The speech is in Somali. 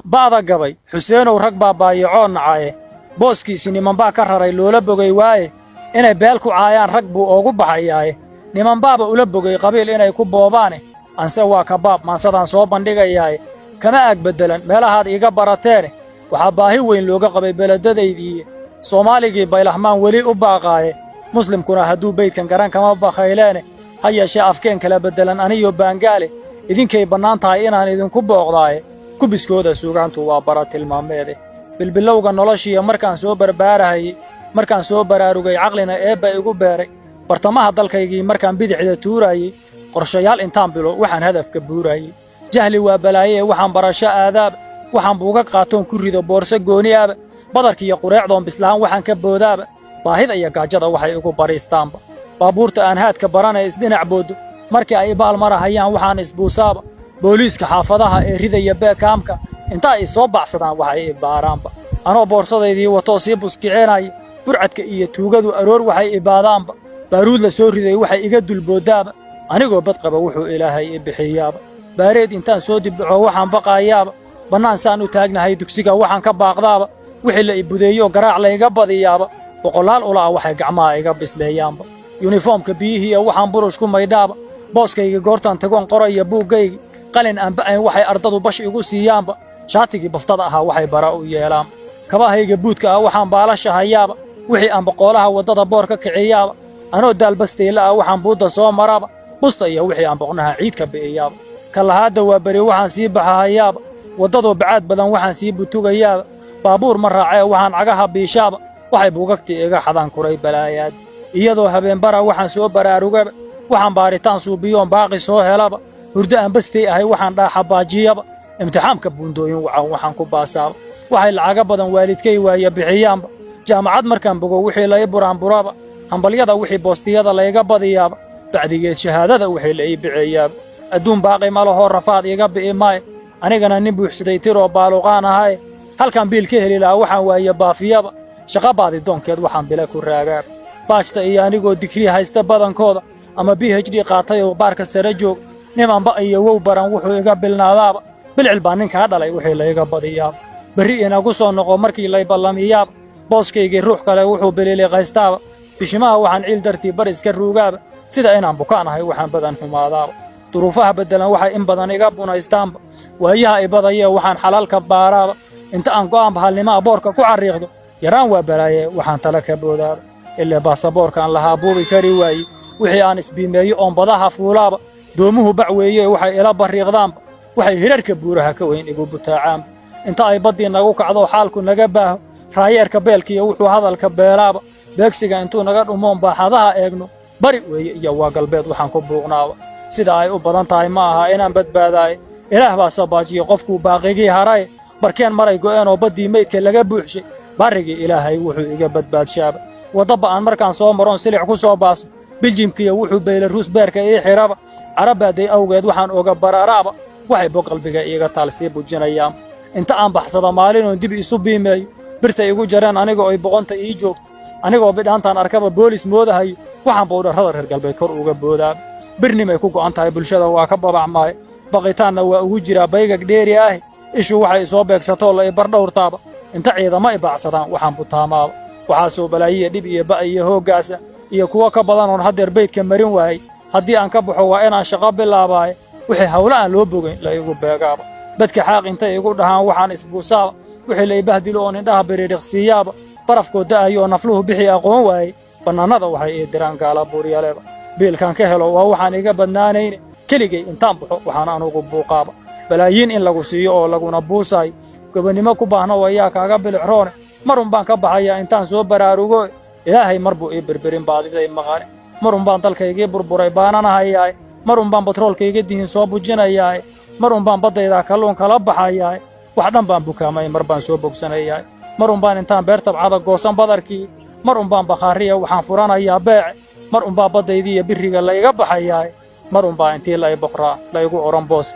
baada gabay xuseenow rag baa baayacoon nacaye booskiisi nimanbaa ka raray loola bogay waaye inay beel ku caayaan rag buu oogu baxayaaye nimanbaaba ula bogay qabiil inay ku boobaane anse waa kabaab maansadaan soo bandhigayaaye kama ag beddelan meelahaad iiga barateene waxaa baahi weyn looga qabay beledadaydiiye soomaaligii baylahmaan weli u baaqaaye muslimkuna hadduu beydkan garan kama bakhayleene ha yeeshee afkeen kala beddelan aniyo baangaale idinkay bannaan tahay inaan idinku booqdaaye kubiskooda suugaantu waa bara tilmaameede bilbilowga noloshiiya markaan soo barbaarahayey markaan soo baraarugay caqlina eebba igu beeray bartamaha dalkaygii markaan bidixda tuuraayey qorshayaal intaan bilo waxaan hadafka buuraayey jahli waa balaayee waxaan barasho aadaaba waxaan buuga qaatoon ku rido boorso gooni'aaba badarkiiyo qureecdoon bislahaan waxaan ka boodaaba baahida iyo gaajada waxay igu bariistaanba baabuurta aan haadka baranee isdhinac booddo markii ay ibaal marahayaan waxaan isbuusaaba booliiska xaafadaha ee ridaya beekaamka inta ay soo baxsadaan waxay ibaaraanba anoo boorsadaydii watoo sii buskicinaya burcadka iyo tuugadu aroor waxay ibaadaanba baaruud la soo riday waxay iga dulbooddaaba anigoo badqaba wuxuu ilaahay i bixiyaaba baareed intaan soo dibdhaco waxaan baqaayaaba bannaan saan u taagnahay dugsiga waxaan ka baaqdaaba wixii la ibudeeyo garaac layga badiyaaba boqolaal ula ah waxay gacmaha iga bisleeyaanba yunifoomka biyihiiya waxaan burush ku maydhaaba booskayga goortaan tagoon qoraya buuggaygi qalin aan ba'ayn waxay ardadu bash igu siiyaanba shaatigii baftada ahaa waxay bara u yeelaanba kabahayga buudka ah waxaan baalasha hayaaba wixii aan boqoolaha waddada boor ka kiciyaaba anoo daalbastayla ah waxaan buudda soo maraaba busta iyo wixii aan boqnaha ciid ka bi'iyaaba kallahaadda waa beri waxaan sii baxahayaaba waddadoo bacaad badan waxaan sii butugayaaba baabuur ma raacee waxaan cagaha biishaaba waxay buugagtii iga xadaan kuray balaayaad iyadoo habeenbara waxaan soo baraarugaba waxaan baaritaan suubiyoon baaqi soo helaba hurdo aan bastay ahay waxaan dhaaxa baajiyaba imtixaamka buundooyin wacan waxaan ku baasaaba waxay lacaga badan waalidkay waaya bixiyaanba jaamacad markaan bogo wixii la ii buraanburaba hambalyada wixii boostiyada layga badiyaaba bacdigeed shahaadada wixii la ii biceeyaaba adduun baaqi ma lahoo rafaad iga bi'i maaye anigana nin buuxsaday tiroo baaluqaan ahaye halkaan biil ka heli lahaa waxaan waaye baafiyaba shaqa baadidoonkeed waxaan bila ku raagaaba baajta iyo anigoo digrii haysta badankooda ama BHD qaatay oo baarka sare joog nimanba iyo wow baran wuxuu iga bilnaadaaba bilcil baa ninkaa dhalay wixii layga badiyaaba berri inagu soo noqo markii lay ballamiyaaba booskaygii ruux kale wuxuu biliiliqaystaaba bishimaha waxaan ciil dartii bar iska ruugaaba sida inaan bukaan ahay waxaan badan xumaadaaba duruufaha beddelan waxay in badan iga bunaystaanba waayaha ibadayee waxaan xalaalka baaraaba inta aan go'aan bahalnimo aboorka ku carriiqdo yaraan waa balaaye waxaan tala ka boodaaba ilaa baasaboorkaan lahaa buubi kari waaye wixii aan isbiimeeyo oon badaha fuulaaba doomuhu bac weeye waxay ila barriiqdaanba waxay hirarka buuraha ka weyn igu butaacaanba inta ay baddii nagu kacdo xaalku naga baaho raayeerka beelkiiyo wuxuu hadalka beelaaba beegsiga intuu naga dhumoon baaxadaha eegno bari weeye iyo waa galbeed waxaan ku buuqnaaba sida ay u badan tahay ma aha inaan badbaadaaye ilaah baa sabaajiye qofkuu baaqigii haraye barkeen maray go'een oo baddii meydka laga buuxshay barrigii ilaahay wuxuu iga badbaadshaaba wadda ba'an markaan soo maroon silix ku soo baaso biljimkiya wuxuu beylaruus beerka ii xidhaba carabaaday awgeed waxaan oga bararaaba waxay boqalbiga iiga taal sii bujinayaanba inta aan baxsada maalinoon dib isu biimeeyo birta igu jareen anigoo ay boqonta ii joogto anigoo bidhaantaan arkaba boolis moodahayo waxaan bowdharrada reer galbeed kor uga boodaaba birnimay ku go'an tahay bulshada waa ka babacmaaye baqitaanna waa ugu jiraa baygag dheeri ahi ishu waxay soo beegsatoo la ibardhawrtaaba inta ciidama ibaacsadaan waxaan butaamaaba waxaasoo balaayiya dhib iyo ba' iyo hooggaasa iyo kuwo ka badan oon haddeer baydka marin waayey haddii aan ka baxo waa inaan shaqo bilaabaaye wixii hawle aan loo bogayn la igu beegaaba dadka xaaq intay igu dhahaan waxaan isbuusaaba wixii la ibahdilo oon indhaha biriiriqsiiyaaba barafkoo da'ayo oo nafluhu bixii aqoon waayey bannaanada waxay ii diraan gaala buuryaleeba biilkaan ka helo waa waxaan iga badnaanayne keligay intaan baxo waxaan anugu buuqaaba balaayiin in lagu siiyo oo laguna buusaayo gobonnimo ku baahno ayaa kaaga bilicroone marun baan ka baxayaa intaan soo baraarugo ilaahay mar buu ii birbirin baadiday maqane marun baan dalkaygii burburay baananahayaaye marun baan batroolkayga dihin soo bujinayaaye marun baan baddaydaa kalluun kala baxayaaye wax dhan baan bukaamay mar baan soo bogsanayaaye marun baan intaan beer tabcada goosan badarkii marun baan bakhaariya waxaan furanayaa beece mar unbaa baddaydii iyo birriga layga baxayaaye mar unbaa intii lay boqraa laygu odhan boos